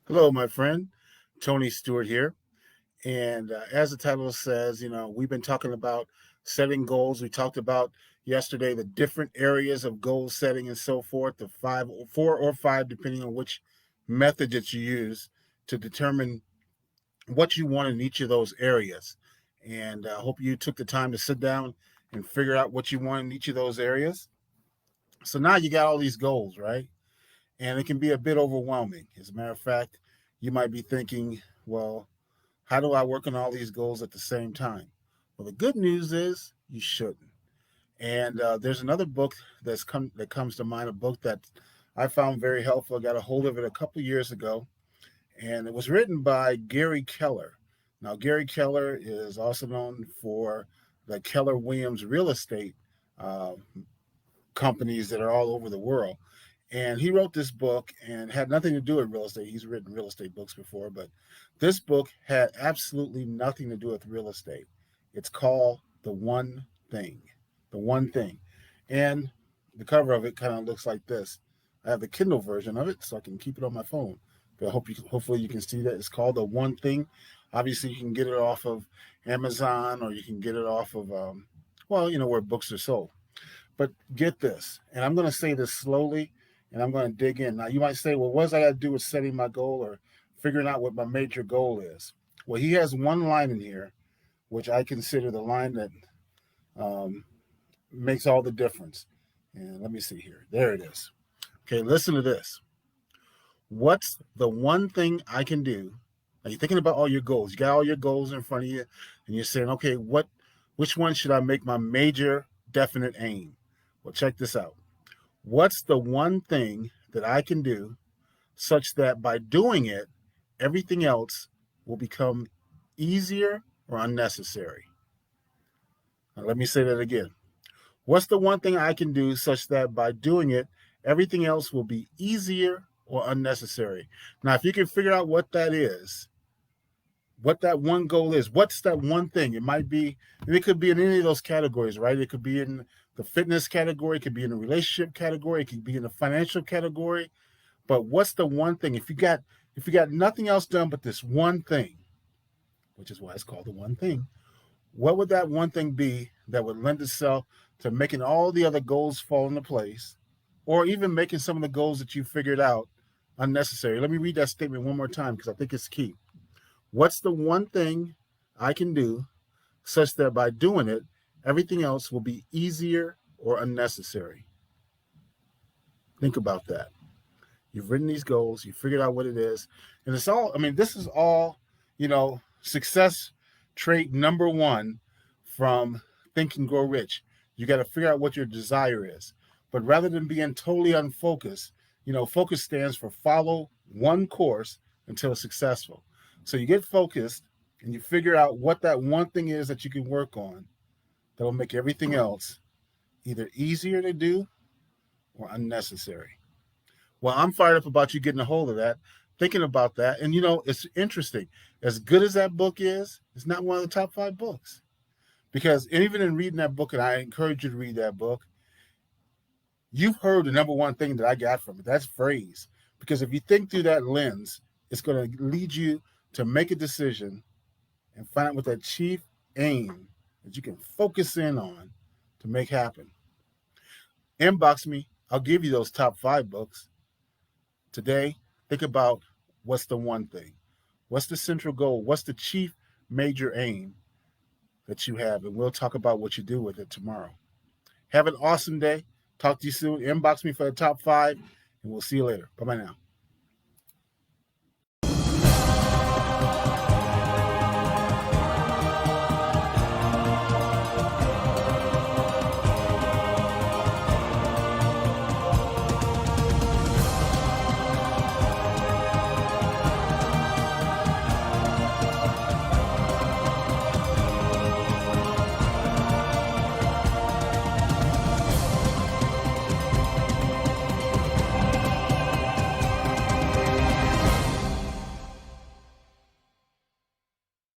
Hello, my friend. Tony Stewart here. And as the title says, we've been talking about setting goals. We talked about yesterday the different areas of goal setting and so forth, the four or five, depending on which method that you use to determine what you want in each of those areas. And I hope you took the time to sit down and figure out what you want in each of those areas. So now you got all these goals, right? And it can be a bit overwhelming. As a matter of fact, you might be thinking, well, how do I work on all these goals at the same time? Well, the good news is you shouldn't. And there's another book that comes to mind, a book that I found very helpful. I got a hold of it a couple of years ago, and it was written by Gary Keller. Now, Gary Keller is also known for the Keller Williams real estate uh, companies that are all over the world. And he wrote this book and had nothing to do with real estate. He's written real estate books before, but this book had absolutely nothing to do with real estate. It's called The One Thing. The One Thing. And the cover of it kind of looks like this. I have the Kindle version of it, so I can keep it on my phone. But hopefully you can see that. It's called The One Thing. Obviously, you can get it off of Amazon, or you can get it off of, where books are sold. But get this, and I'm going to say this slowly, and I'm going to dig in. Now, you might say, well, what does I got to do with setting my goal or figuring out what my major goal is? Well, he has one line in here, which I consider the line that um, makes all the difference. And let me see here. There it is. Okay, listen to this. What's the one thing I can do? Now, you're thinking about all your goals. You got all your goals in front of you, and you're saying, okay, which one should I make my major definite aim? Well, check this out. What's the one thing that I can do such that by doing it, everything else will become easier or unnecessary? Now, let me say that again. What's the one thing I can do such that by doing it, everything else will be easier or unnecessary? Now, if you can figure out what that is, what that one goal is, what's that one thing? It could be in any of those categories, right? It could be in the fitness category, it could be in the relationship category, it could be in the financial category. But what's the one thing? If you got nothing else done but this one thing, which is why it's called the one thing, what would that one thing be that would lend itself to making all the other goals fall into place, or even making some of the goals that you figured out unnecessary? Let me read that statement one more time because I think it's key. What's the one thing I can do such that by doing it, everything else will be easier or unnecessary? Think about that. You've written these goals, you figured out what it is, and this is all, success trait number one from Think and Grow Rich. You got to figure out what your desire is. But rather than being totally unfocused, focus stands for follow one course until it's successful. So you get focused and you figure out what that one thing is that you can work on that'll make everything else either easier to do or unnecessary. Well, I'm fired up about you getting a hold of that, thinking about that. And it's interesting. As good as that book is, it's not one of the top five books. Because even in reading that book, and I encourage you to read that book, you've heard the number one thing that I got from it. That's phrase. Because if you think through that lens, it's going to lead you to make a decision and find out what that chief aim that you can focus in on to make happen. Inbox me. I'll give you those top five books. Today, think about what's the one thing? What's the central goal? What's the chief major aim that you have? And we'll talk about what you do with it tomorrow. Have an awesome day. Talk to you soon. Inbox me for the top five, and we'll see you later. Bye-bye now.